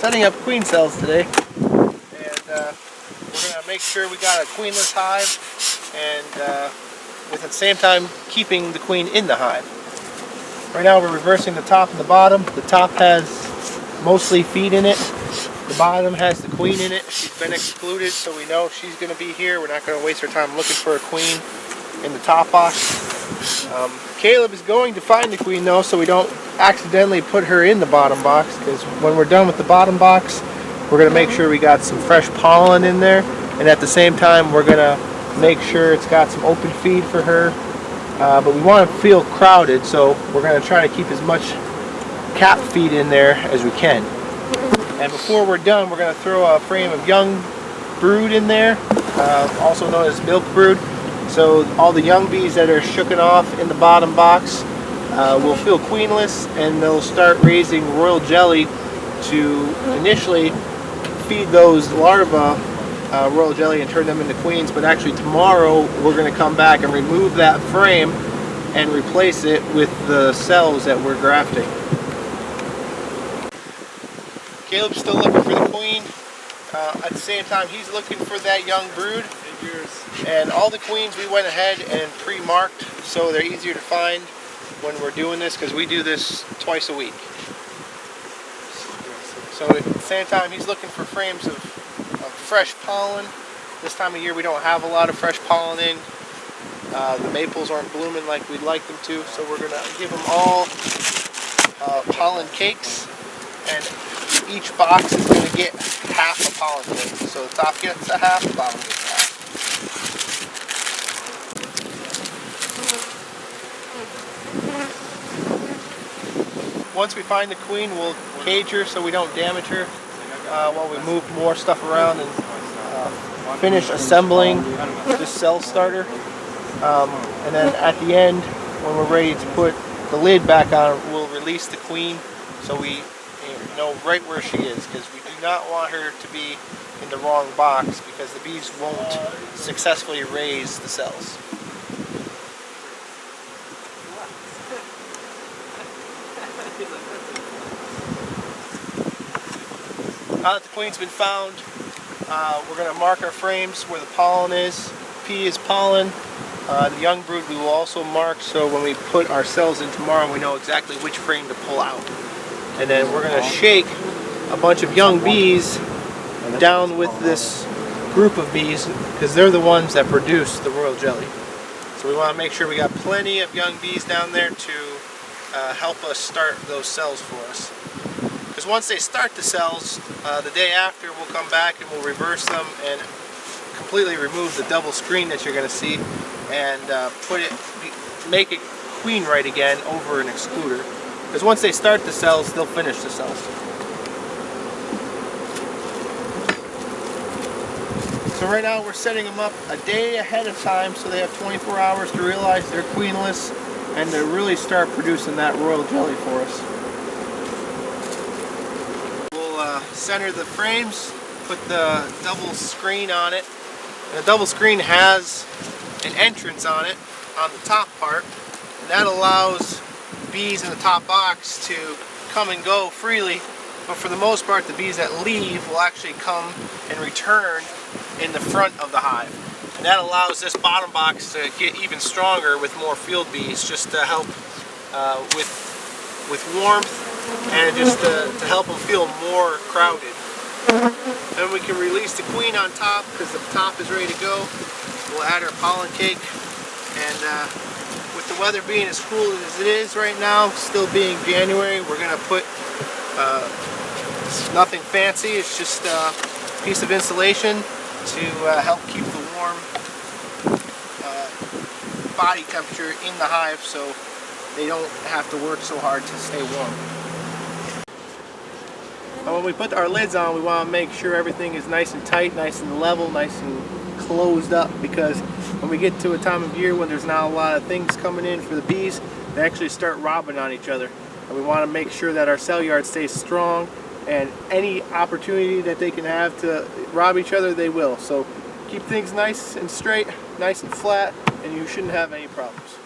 setting up queen cells today, and we're going to make sure we got a queenless hive, and with at the same time keeping the queen in the hive. Right now we're reversing the top and the bottom. The top has mostly feed in it. The bottom has the queen in it. She's been excluded, so we know she's going to be here. We're not going to waste our time looking for a queen in the top box. Caleb is going to find the queen though, so we don't accidentally put her in the bottom box, because when we're done with the bottom box, we're going to make sure we got some fresh pollen in there, and at the same time we're going to make sure it's got some open feed for her. But we want to feel crowded, so we're going to try to keep as much cap feed in there as we can. And before we're done, we're going to throw a frame of young brood in there, also known as milk brood. So all the young bees that are shooken off in the bottom box will feel queenless, and they'll start raising royal jelly to initially feed those larvae royal jelly and turn them into queens. But actually tomorrow we're going to come back and remove that frame and replace it with the cells that we're grafting. Caleb's still looking for the queen. At the same time, he's looking for that young brood. And all the queens we went ahead and pre-marked, so they're easier to find when we're doing this, because we do this twice a week. So at the same time, he's looking for frames of fresh pollen. This time of year we don't have a lot of fresh pollen in. The maples aren't blooming like we'd like them to, so we're going to give them all pollen cakes, and each box is going to get half a pollen cake. So the top gets a half, the bottom gets a half. Once we find the queen, we'll cage her so we don't damage her while we move more stuff around and finish assembling this cell starter. And then at the end, when we're ready to put the lid back on, we'll release the queen so we know right where she is, because we do not want her to be in the wrong box, because the bees won't successfully raise the cells. Now that the queen's been found, we're going to mark our frames where the pollen is. P is pollen. The young brood we will also mark, so when we put our cells in tomorrow, we know exactly which frame to pull out. And then we're going to shake a bunch of young bees down with this group of bees, because they're the ones that produce the royal jelly. So we want to make sure we got plenty of young bees down there to help us start those cells for us. Because once they start the cells, the day after we'll come back and we'll reverse them and completely remove the double screen that you're going to see, and make it queen right again over an excluder. Because once they start the cells, they'll finish the cells. So right now we're setting them up a day ahead of time, so they have 24 hours to realize they're queenless and to really start producing that royal jelly for us. We'll center the frames, put the double screen on it. And the double screen has an entrance on it, on the top part, and that allows bees in the top box to come and go freely, but for the most part the bees that leave will actually come and return in the front of the hive. And that allows this bottom box to get even stronger with more field bees, just to help with warmth, and just to help them feel more crowded. Then we can release the queen on top, because the top is ready to go. We'll add our pollen cake, and with the weather being as cool as it is right now, still being January, we're going to put nothing fancy. It's just a piece of insulation to help keep the warm body temperature in the hive, so they don't have to work so hard to stay warm. And when we put our lids on, we want to make sure everything is nice and tight, nice and level, nice and closed up, because when we get to a time of year when there's not a lot of things coming in for the bees, they actually start robbing on each other. And we want to make sure that our cell yard stays strong, and any opportunity that they can have to rob each other, they will. So keep things nice and straight, nice and flat, and you shouldn't have any problems.